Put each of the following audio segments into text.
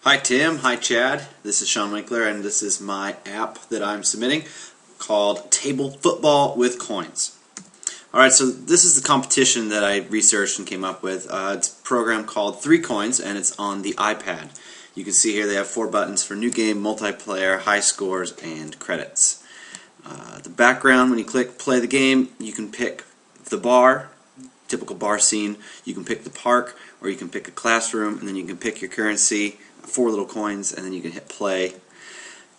Hi Tim, hi Chad, this is Sean Winkler and this is my app that I'm submitting called Table Football with Coins. Alright, so this is the competition that I researched and came up with. It's a program called 3 Coins and it's on the iPad. You can see here they have 4 buttons for new game, multiplayer, high scores, and credits. The background, when you click play the game, you can pick the bar, typical bar scene, you can pick the park, or you can pick a classroom, and then you can pick your currency, 4 little coins, and then you can hit play.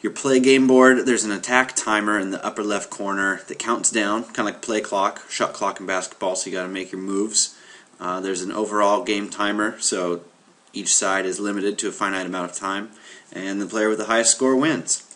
Your play game board, there's an attack timer in the upper left corner that counts down, kind of like play clock, shot clock in basketball, so you got to make your moves. There's an overall game timer, so each side is limited to a finite amount of time, and the player with the highest score wins.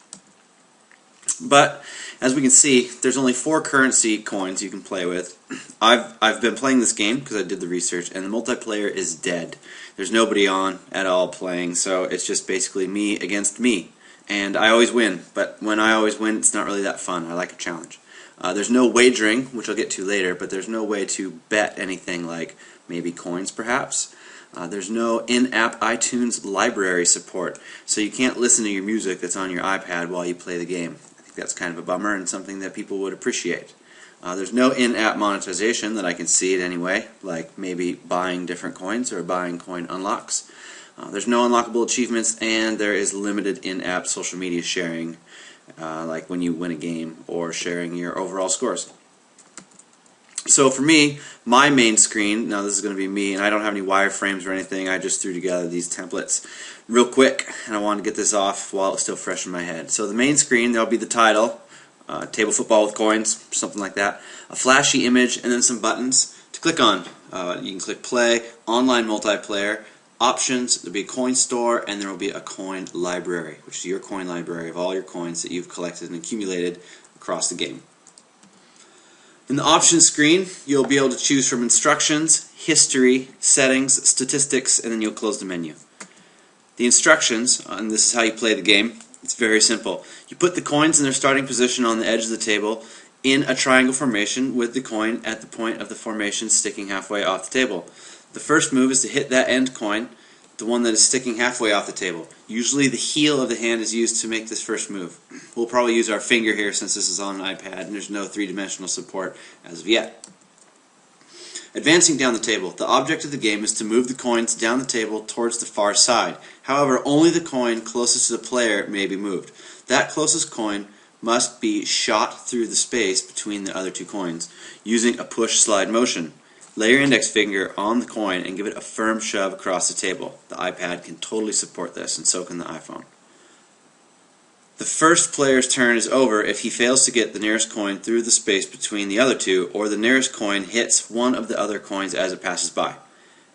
But as we can see, there's only 4 currency coins you can play with. I've been playing this game because I did the research, and the multiplayer is dead. There's nobody on at all playing, so it's just basically me against me. And I always win, but when I always win, it's not really that fun. I like a challenge. There's no wagering, which I'll get to later, but there's no way to bet anything like maybe coins perhaps. There's no in-app iTunes library support, so you can't listen to your music that's on your iPad while you play the game. That's kind of a bummer and something that people would appreciate. There's no in-app monetization that I can see it anyway, like maybe buying different coins or buying coin unlocks. There's no unlockable achievements, and there is limited in-app social media sharing, like when you win a game or sharing your overall scores. So for me, my main screen, now this is going to be me, and I don't have any wireframes or anything, I just threw together these templates real quick, and I wanted to get this off while it's still fresh in my head. So the main screen, there'll be the title, Table Football with Coins, something like that, a flashy image, and then some buttons to click on. You can click play, online multiplayer, options, there'll be a coin store, and there will be a coin library, which is your coin library of all your coins that you've collected and accumulated across the game. In the options screen, you'll be able to choose from instructions, history, settings, statistics, and then you'll close the menu. The instructions, and this is how you play the game, it's very simple. You put the coins in their starting position on the edge of the table in a triangle formation with the coin at the point of the formation sticking halfway off the table. The first move is to hit that end coin, the one that is sticking halfway off the table. Usually the heel of the hand is used to make this first move. We'll probably use our finger here since this is on an iPad and there's no three-dimensional support as of yet. Advancing down the table, the object of the game is to move the coins down the table towards the far side. However, only the coin closest to the player may be moved. That closest coin must be shot through the space between the other 2 coins using a push-slide motion. Lay your index finger on the coin and give it a firm shove across the table. The iPad can totally support this, and so can the iPhone. The first player's turn is over if he fails to get the nearest coin through the space between the other 2, or the nearest coin hits one of the other coins as it passes by.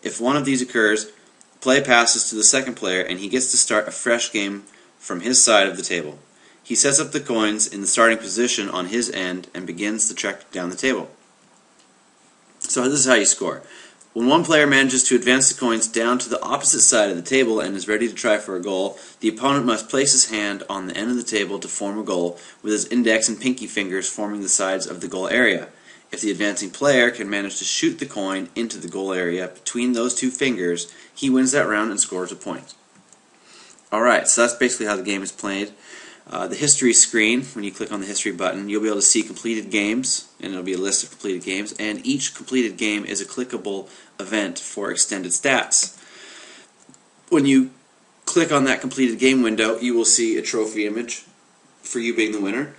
If one of these occurs, play passes to the second player, and he gets to start a fresh game from his side of the table. He sets up the coins in the starting position on his end and begins the trek down the table. So this is how you score. When one player manages to advance the coins down to the opposite side of the table and is ready to try for a goal, the opponent must place his hand on the end of the table to form a goal, with his index and pinky fingers forming the sides of the goal area. If the advancing player can manage to shoot the coin into the goal area between those 2 fingers, he wins that round and scores a point. Alright, so that's basically how the game is played. The history screen, when you click on the history button, you'll be able to see completed games, and it'll be a list of completed games, and each completed game is a clickable event for extended stats. When you click on that completed game window, you will see a trophy image for you being the winner.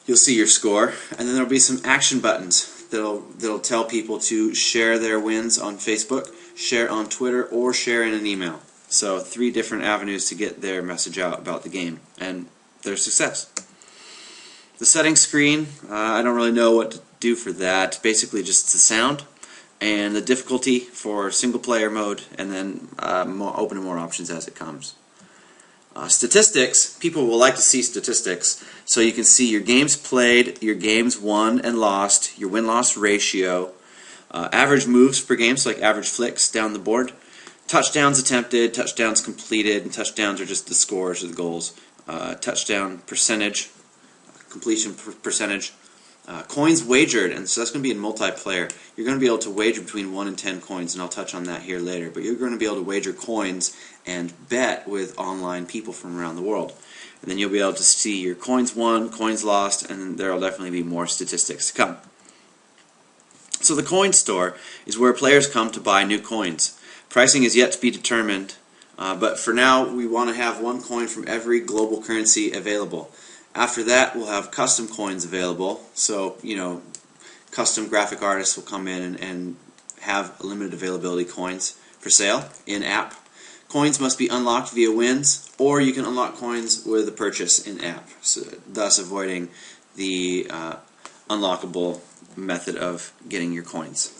You'll see your score, and then there'll be some action buttons that'll tell people to share their wins on Facebook, share on Twitter, or share in an email. So 3 different avenues to get their message out about the game and their success. The settings screen, I don't really know what to do for that. Basically just the sound and the difficulty for single player mode, and then open more options as it comes. Statistics, people will like to see statistics, so you can see your games played, your games won and lost, your win-loss ratio, average moves per game, so like average flicks down the board, touchdowns attempted, touchdowns completed, and touchdowns are just the scores or the goals. Touchdown percentage, completion percentage, Coins wagered, and so that's going to be in multiplayer. You're going to be able to wager between 1 and 10 coins, and I'll touch on that here later. But you're going to be able to wager coins and bet with online people from around the world. And then you'll be able to see your coins won, coins lost, and there will definitely be more statistics to come. So the coin store is where players come to buy new coins. Pricing is yet to be determined, but for now we want to have one coin from every global currency available. After that, we'll have custom coins available, so custom graphic artists will come in and have limited availability coins for sale in-app. Coins must be unlocked via wins, or you can unlock coins with a purchase in-app, so thus avoiding the unlockable method of getting your coins.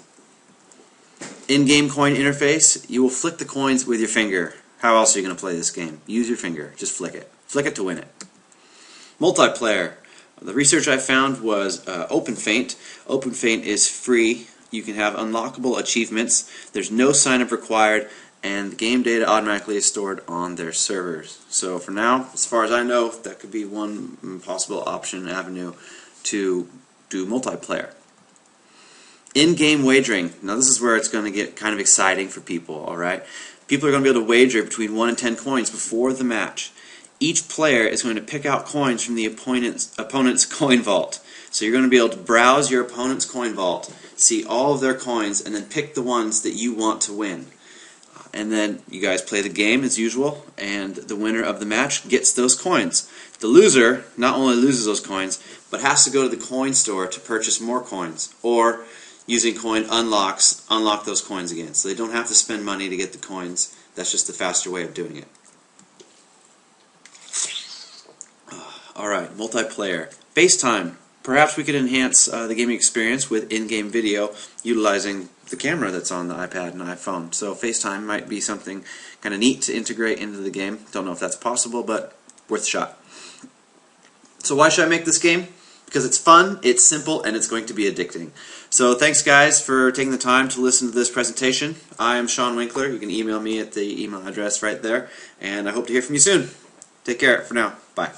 In-game coin interface, you will flick the coins with your finger. How else are you going to play this game? Use your finger. Just flick it. Flick it to win it. Multiplayer. The research I found was OpenFeint. OpenFeint is free. You can have unlockable achievements. There's no sign-up required, and the game data automatically is stored on their servers. So for now, as far as I know, that could be one possible option, avenue to do multiplayer. In-game wagering. Now this is where it's going to get kind of exciting for people, alright? People are going to be able to wager between 1 and 10 coins before the match. Each player is going to pick out coins from the opponent's coin vault. So you're going to be able to browse your opponent's coin vault, see all of their coins, and then pick the ones that you want to win. And then you guys play the game as usual, and the winner of the match gets those coins. The loser not only loses those coins, but has to go to the coin store to purchase more coins, or using coin unlock those coins again. So they don't have to spend money to get the coins. That's just the faster way of doing it. Alright, multiplayer. FaceTime. Perhaps we could enhance the gaming experience with in-game video utilizing the camera that's on the iPad and iPhone. So FaceTime might be something kind of neat to integrate into the game. Don't know if that's possible, but worth a shot. So why should I make this game? Because it's fun, it's simple, and it's going to be addicting. So thanks guys for taking the time to listen to this presentation. I am Sean Winkler. You can email me at the email address right there, and I hope to hear from you soon. Take care for now. Bye.